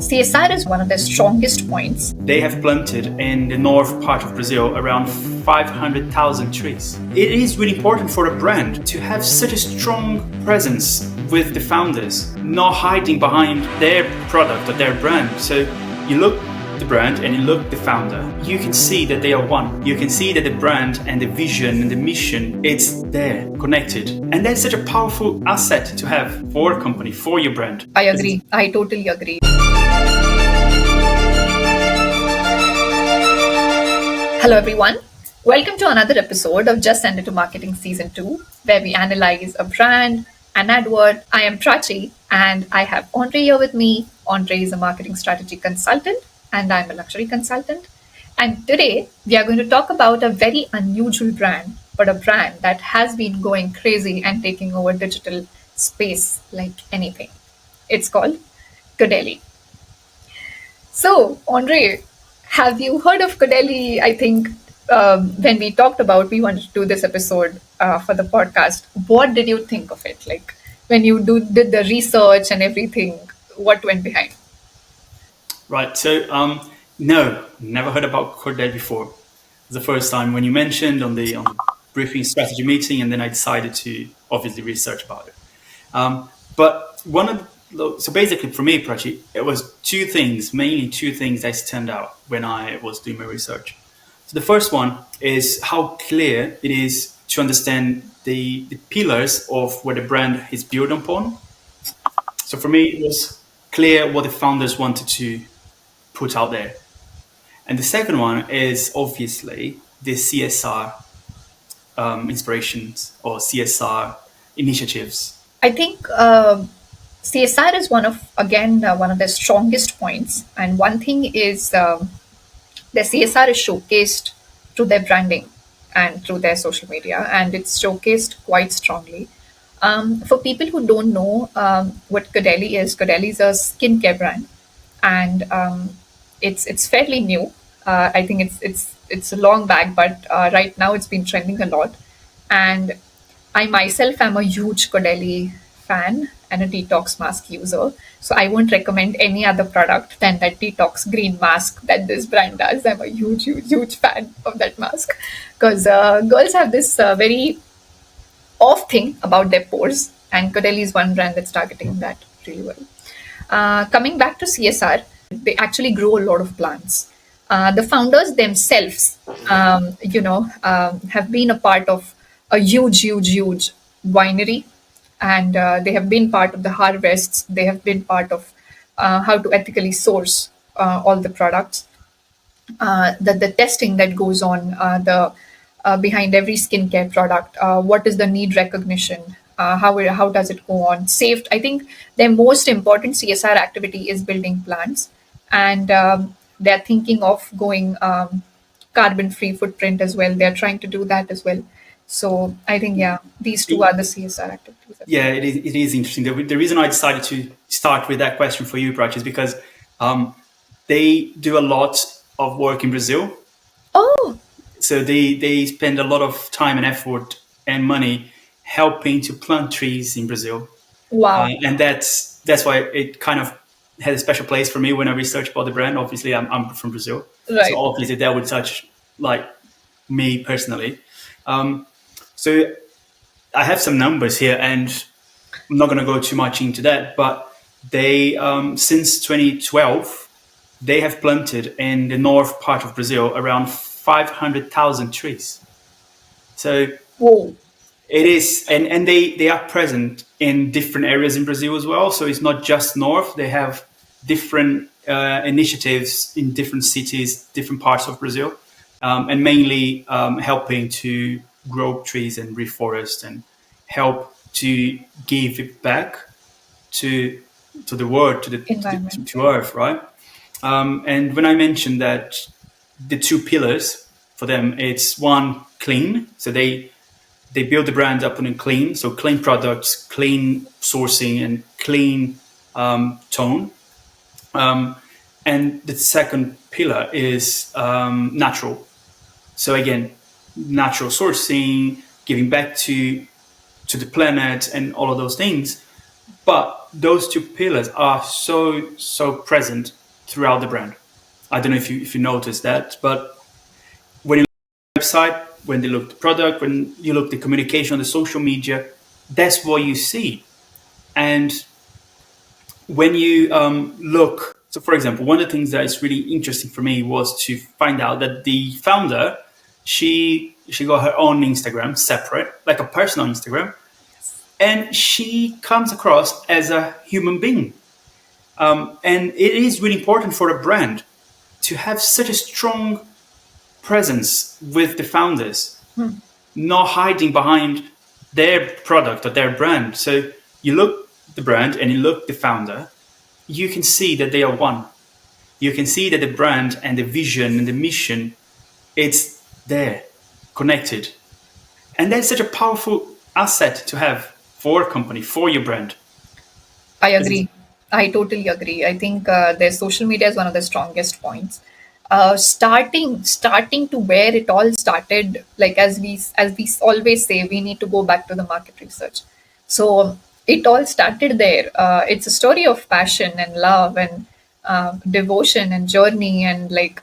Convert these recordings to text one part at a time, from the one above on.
CSR is one of their strongest points. They have planted in the north part of Brazil around 500,000 trees. It is really important for a brand to have such a strong presence with the founders, not hiding behind their product or their brand. So you look the brand and you look the founder, you can see that they are one. You can see that the brand and the vision and the mission, it's there, connected. And that's such a powerful asset to have for a company, for your brand. I agree. I totally agree. Hello everyone. Welcome to another episode of JSTM Marketing Season 2, where we analyze a brand, an advert. I am Prachi and I have Andre here with me. Andre is a marketing strategy consultant and I'm a luxury consultant. And today we are going to talk about a very unusual brand, but a brand that has been going crazy and taking over digital space like anything. It's called Caudalie. So, Andre, have you heard of Caudalie? I think when we talked about, we wanted to do this episode for the podcast. What did you think of it? Like when you did the research and everything, what went behind? Right. So, no, never heard about Caudalie before. It was the first time when you mentioned on the briefing strategy meeting, and then I decided to obviously research about it. But so basically for me, Prachi, it was mainly two things that stand out when I was doing my research. So the first one is how clear it is to understand the pillars of what the brand is built upon. So for me, it was clear what the founders wanted to put out there. And the second one is obviously the CSR inspirations or CSR initiatives. I think CSR is one of their strongest points. And one thing is the CSR is showcased through their branding and through their social media, and it's showcased quite strongly. For people who don't know what Caudalie is a skincare brand, and it's fairly new. I think it's a long back, but right now it's been trending a lot. And I myself am a huge Caudalie fan and a detox mask user. So I won't recommend any other product than that detox green mask that this brand does. I'm a huge fan of that mask because girls have this very off thing about their pores, and Caudalie is one brand that's targeting that really well. Coming back to CSR, they actually grow a lot of plants. The founders themselves, have been a part of a huge winery, and they have been part of the harvests. They have been part of how to ethically source all the products, the testing that goes on, the behind every skincare product. What is the need recognition? How does it go on? Saved. I think their most important CSR activity is building plants, and they're thinking of going carbon-free footprint as well. They're trying to do that as well. So I think, these two are the CSR activities. Yeah, it is interesting. The reason I decided to start with that question for you, Praj, is because they do a lot of work in Brazil. Oh! So they spend a lot of time and effort and money helping to plant trees in Brazil. Wow. And that's why it kind of had a special place for me when I researched about the brand. Obviously, I'm from Brazil. Right. So obviously that would touch like me personally. So I have some numbers here, and I'm not going to go too much into that, but they, since 2012, they have planted in the north part of Brazil around 500,000 trees. So whoa. It is, and they are present in different areas in Brazil as well. So it's not just north. They have different initiatives in different cities, different parts of Brazil, and mainly helping to grow trees and reforest and help to give it back to the world, to Earth, right? And when I mentioned that the two pillars for them, it's one, clean. So they build the brand up on clean. So clean products, clean sourcing, and clean tone. And the second pillar is natural. So again, natural sourcing, giving back to the planet, and all of those things. But those two pillars are so present throughout the brand. I don't know if you noticed that, but when you look at the website, when you look at the product, when you look at the communication on the social media, that's what you see. And when you look, so for example, one of the things that is really interesting for me was to find out that the founder, she got her own Instagram separate, like a personal Instagram, and she comes across as a human being. And it is really important for a brand to have such a strong presence with the founders, not hiding behind their product or their brand. So you look the brand and you look the founder, you can see that they are one. You can see that the brand and the vision and the mission, it's there, connected. And that's such a powerful asset to have for a company, for your brand. I agree. I totally agree. I think their social media is one of the strongest points. Starting to where it all started, like as we always say, we need to go back to the market research. So it all started there. It's a story of passion and love and devotion and journey and like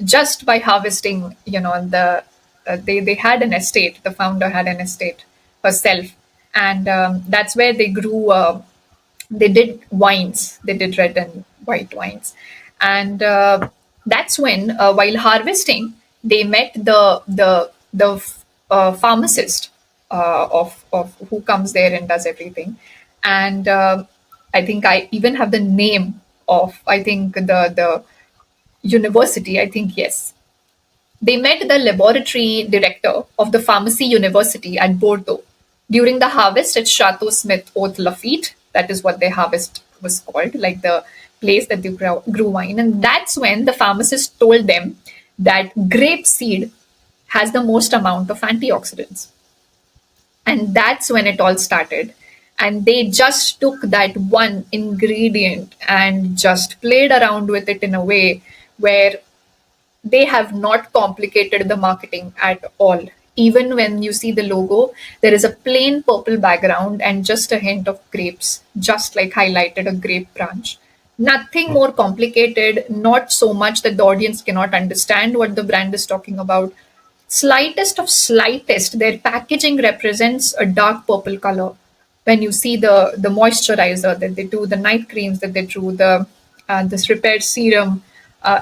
just by harvesting, they had an estate. The founder had an estate herself, and that's where they grew. They did wines. They did red and white wines, and that's when, while harvesting, they met the pharmacist of who comes there and does everything, and I think I even have the name of, I think, the university. I think yes, they met the laboratory director of the Pharmacy University at Bordeaux during the harvest at Chateau Smith Haute Lafitte. That is what their harvest was called, like the place that they grew wine. And that's when the pharmacist told them that grape seed has the most amount of antioxidants. And that's when it all started. And they just took that one ingredient and just played around with it in a way where they have not complicated the marketing at all. Even when you see the logo, there is a plain purple background and just a hint of grapes, just like highlighted a grape branch. Nothing more complicated, not so much that the audience cannot understand what the brand is talking about. Slightest of slightest, their packaging represents a dark purple color. When you see the moisturizer that they do, the night creams that they do, the this repair serum,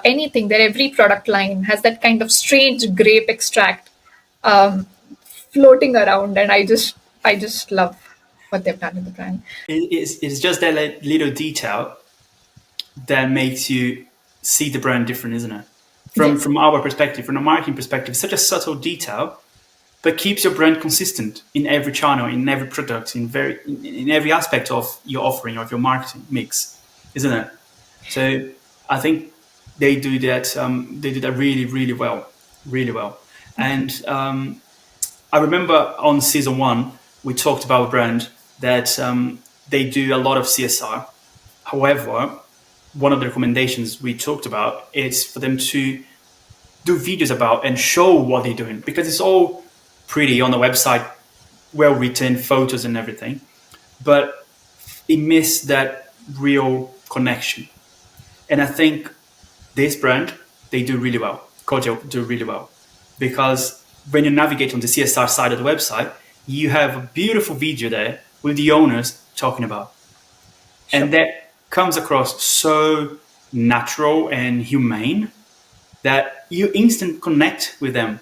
anything, their every product line has that kind of strange grape extract um, floating around, and I just love what they've done in the brand. It's just that little detail that makes you see the brand different, isn't it? Yes. From our perspective, from a marketing perspective, such a subtle detail, but keeps your brand consistent in every channel, in every product, in every aspect of your offering, of your marketing mix, isn't it? So I think they do that. They do that really, really well, really well. And I remember on season 1 we talked about a brand that they do a lot of CSR. However, one of the recommendations we talked about is for them to do videos about and show what they're doing, because it's all pretty on the website, well written, photos and everything, but it missed that real connection. And I think this brand, they do really well. Caudalie do really well, because when you navigate on the CSR side of the website, you have a beautiful video there with the owners talking about, and that comes across so natural and humane that you instant connect with them,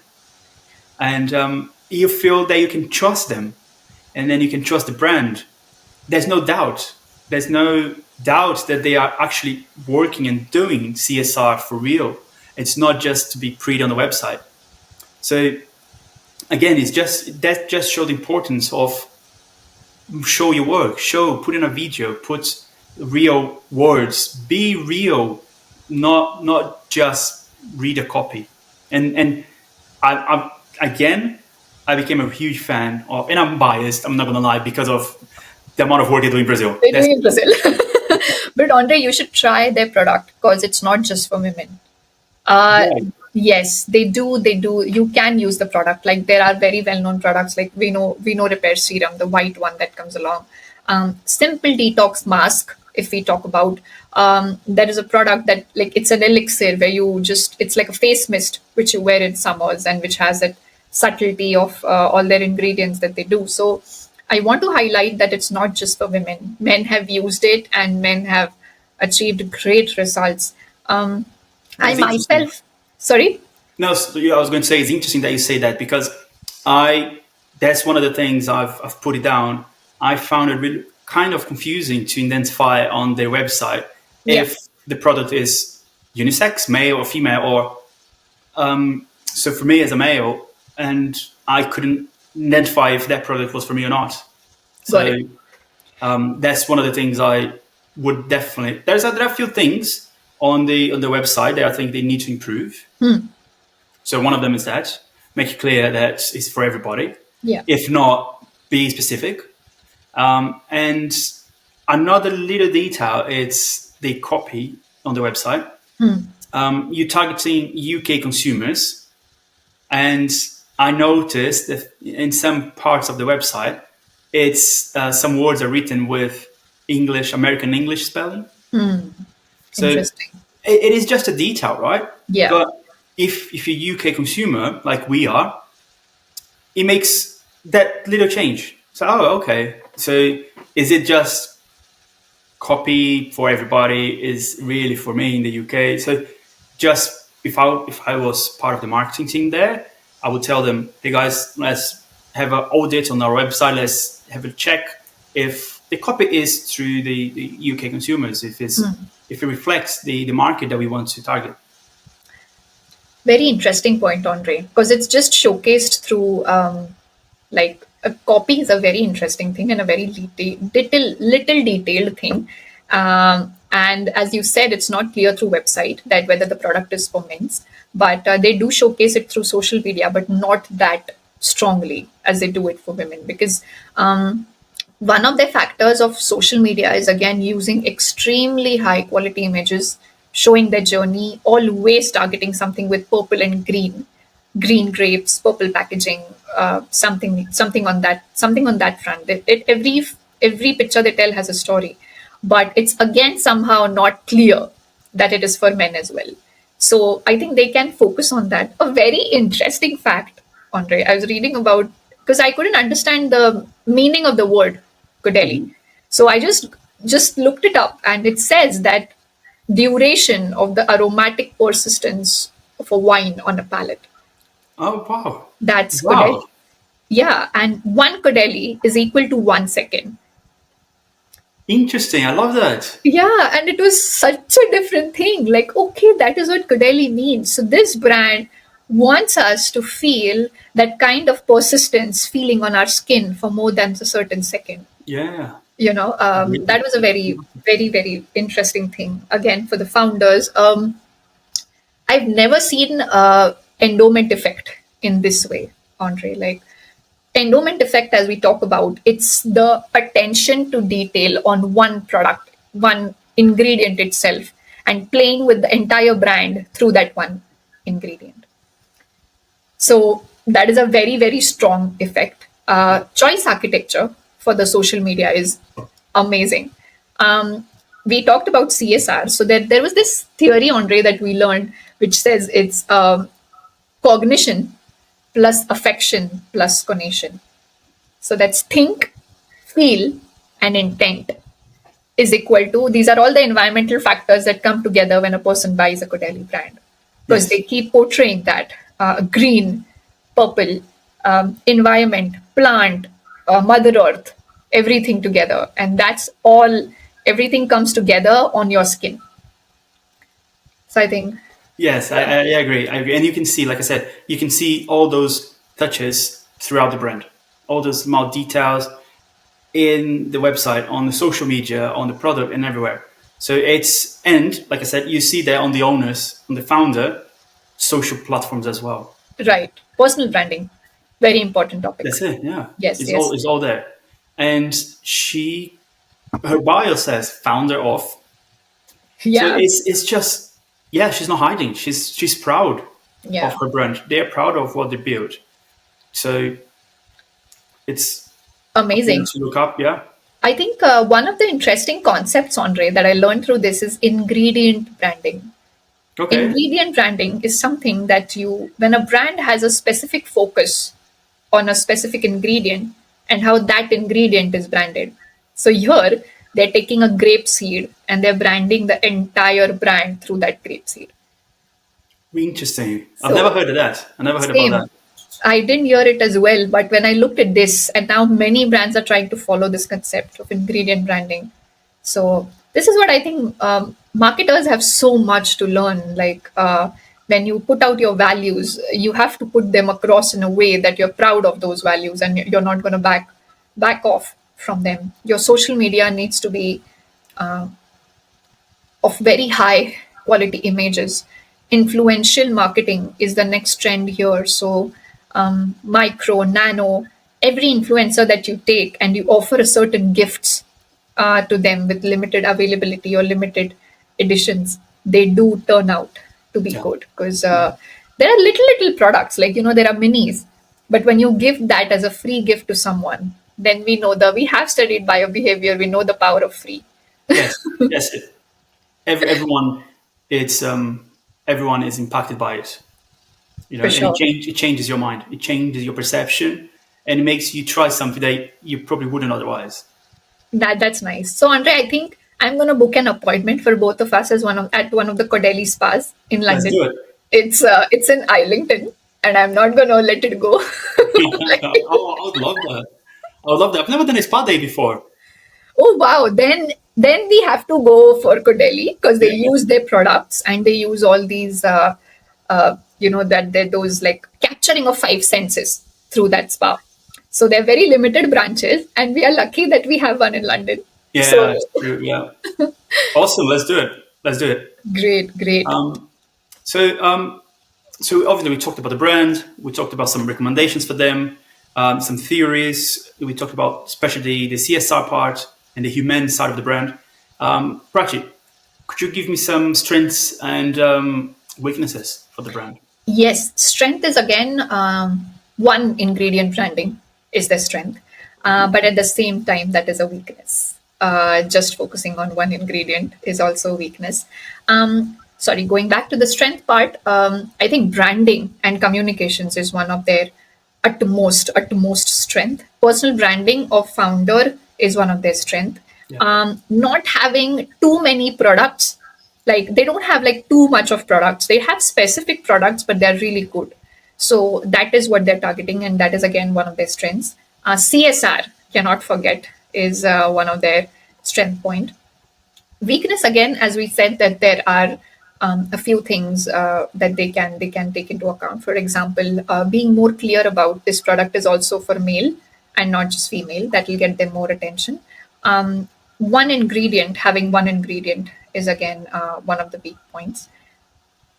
and you feel that you can trust them, and then you can trust the brand. There's no doubt. There's no doubt that they are actually working and doing CSR for real. It's not just to be pretty on the website. So again, that just show the importance of show your work, put in a video, put real words, be real, not just read a copy. And I became a huge fan of, and I'm biased, I'm not gonna lie, because of the amount of work they do in Brazil. They do in Brazil. But Andre, you should try their product because it's not just for women. Right. Yes, they do. They do. You can use the product. Like there are very well-known products like we know Repair Serum, the white one that comes along. Simple detox mask. If we talk about, there is a product that, like, it's an elixir where it's like a face mist which you wear in summers and which has that subtlety of all their ingredients that they do. So I want to highlight that it's not just for women. Men have used it and men have achieved great results. I That's interesting. myself, sorry? No, I was going to say it's interesting that you say that because I that's one of the things I've put it down. I found it really kind of confusing to identify on their website Yeah, if the product is unisex, male or female, or so for me as a male, and I couldn't identify if that product was for me or not. got So it. that's one of the things I would definitely. There are a few things on the website that I think they need to improve. So one of them is that make it clear that it's for everybody. Yeah, If not, be specific. And another little detail is the copy on the website. You're targeting UK consumers, and I noticed that in some parts of the website, it's some words are written with American English spelling. So interesting. it is just a detail, right? Yeah, But if you're a UK consumer like we are, it makes that little change. So, oh, okay. So is it just copy for everybody? Is really for me in the UK? So just if I was part of the marketing team there, I would tell them, hey guys, let's have an audit on our website. Let's have a check if the copy is through the UK consumers, if it reflects the market that we want to target. very interesting point, Andre, because it's just showcased through like a copy is a very interesting thing and a very little detailed thing. And as you said, it's not clear through website that whether the product is for men's, but they do showcase it through social media, but not that strongly as they do it for women. Because one of the factors of social media is again using extremely high quality images showing their journey, always targeting something with purple and green grapes, purple packaging, something on that front. Every picture they tell has a story, but it's again somehow not clear that it is for men as well. So I think they can focus on that. A very interesting fact, Andre, I was reading about, because I couldn't understand the meaning of the word Caudalie. Mhm. So I just looked it up, and it says that duration of the aromatic persistence of a wine on a palate. Oh, wow. That's Wow. Caudalie. Yeah, and one Caudalie is equal to 1 second. Interesting. I love that. Yeah, and it was such a different thing. Like, okay, that is what Caudalie means. So this brand wants us to feel that kind of persistence feeling on our skin for more than a certain second. Yeah. That was a very, very, very interesting thing. Again, for the founders, I've never seen endowment effect in this way, Andre. Like, endowment effect, as we talk about, it's the attention to detail on one product, one ingredient itself, and playing with the entire brand through that one ingredient. So that is a very, very strong effect. Choice architecture for the social media is amazing. We talked about CSR. So there was this theory, Andre, that we learned, which says it's cognition plus affection plus conation. So that's think, feel, and intent is equal to, these are all the environmental factors that come together when a person buys a Caudalie brand, because they Yes. keep portraying that green, purple, environment, plant, Mother Earth, everything together. And that's all, everything comes together on your skin. So I think, Yes, yeah, I agree. I agree. And you can see, like I said, you can see all those touches throughout the brand, all those small details in the website, on the social media, on the product, and everywhere. So and like I said, you see that on the owners, on the founder, social platforms as well. right. Personal branding, very important topic. That's it. Yeah, Yes, yes. it's all there. And her bio says founder of. So Yeah, it's just, yeah, she's not hiding. She's proud of yeah. her brand. They're proud of what they built. So it's something Amazing. to look up. Yeah. I think one of the interesting concepts, Andre, that I learned through this is ingredient branding. Okay. Ingredient branding is something that when a brand has a specific focus on a specific ingredient and how that ingredient is branded. So here, they're taking a grape seed and they're branding the entire brand through that grape seed. Interesting. I've never So heard of that. I never heard about that. same. I didn't hear it as well, but when I looked at this, and now many brands are trying to follow this concept of ingredient branding. So this is what I think marketers have so much to learn. Like when you put out your values, you have to put them across in a way that you're proud of those values and you're not going to back off from them. Your social media needs to be of very high quality images. Influential marketing is the next trend here. So, micro, nano, every influencer that you take and you offer a certain gifts to them with limited availability or limited editions, they do turn out to be Yeah. good because there are little products like there are minis, but when you give that as a free gift to someone, then we have studied biobehavior. We know the power of free. Yes. Yes. Everyone, it's everyone is impacted by it. For And sure. it changes your mind. It changes your perception, and it makes you try something that you probably wouldn't otherwise. That's nice. So Andre, I think I'm gonna book an appointment for both of us as at one of the Caudalie spas in Let's London. do it. It's in Islington, and I'm not gonna let it go. I would love that. I would love that. I've never done a spa day before. Oh wow! Then we have to go for Caudalie because they use their products and they use all these that they're those like capturing of five senses through that spa. So they're very limited branches, and we are lucky that we have one in London. Yeah, So it's true. Yeah. Awesome. Let's do it. Let's do it. great. Um, so, so obviously we talked about the brand. We talked about some recommendations for them, some theories. We talked about especially the CSR part and the human side of the brand. Prachi, could you give me some strengths and weaknesses for the brand? Yes, strength is again one ingredient branding is the strength, but at the same time, that is a weakness. Just focusing on one ingredient is also a weakness. Sorry, going back to the strength part, I think branding and communications is one of their utmost strength. Personal branding of founder is one of their strength. Yeah. Not having too many products, like they don't have like too much of products. They have specific products, but they're really good. So that is what they're targeting, and that is again one of their strengths. CSR, cannot forget, is one of their strength point. Weakness again, as we said, that there are a few things that they can take into account. For example, being more clear about this product is also for male and not just female. That will get them more attention. Having one ingredient is again one of the weak points.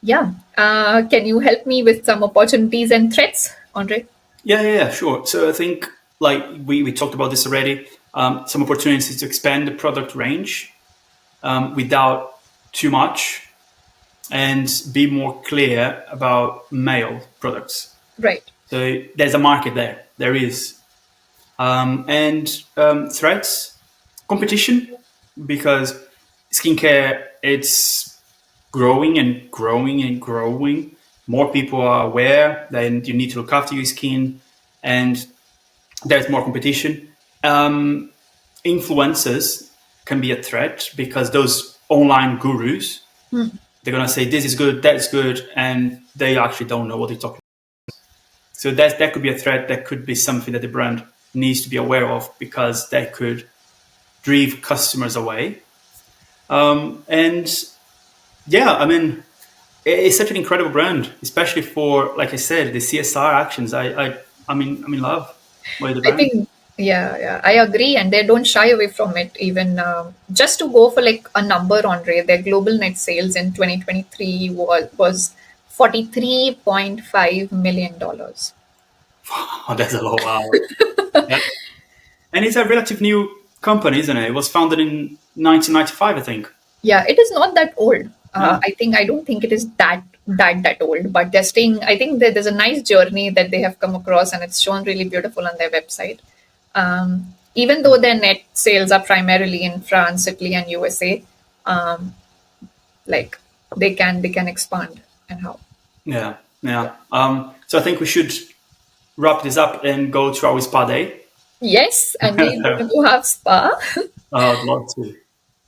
Yeah. Can you help me with some opportunities and threats, Andre? Yeah, sure. So I think like we talked about this already. Some opportunities to expand the product range without too much and be more clear about male products. Right. So there's a market there. There is. And threats, competition, because skincare, it's growing and growing and growing. More people are aware that you need to look after your skin, and there's more competition. Influencers can be a threat because those online gurus, they're going to say this is good, that's good, and they actually don't know what they're talking about. So that could be a threat. That could be something that the brand needs to be aware of because that could drive customers away. And yeah, I mean, it's such an incredible brand, especially for, like I said, the CSR actions. I'm in love with the I brand. think, yeah, I agree. And they don't shy away from it. Even just to go for like a number, Andre, their global net sales in 2023 was $43.5 million. Oh, that's a lot. Wow. Yeah. And it's a relative new company, isn't it? It was founded in 1995, I think. Yeah, it is not that old. No. I don't think it is that old, but they're staying. I think there's a nice journey that they have come across, and it's shown really beautiful on their website. even though their net sales are primarily in France, Italy, and USA, um, like they can expand and how. Yeah, yeah. So I think we should wrap this up and go to our spa day. Yes, and we're going to have spa. I'd love to.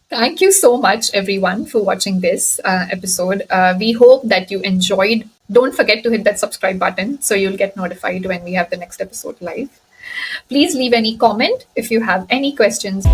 Thank you so much, everyone, for watching this episode. We hope that you enjoyed. Don't forget to hit that subscribe button so you'll get notified when we have the next episode live. Please leave any comment if you have any questions.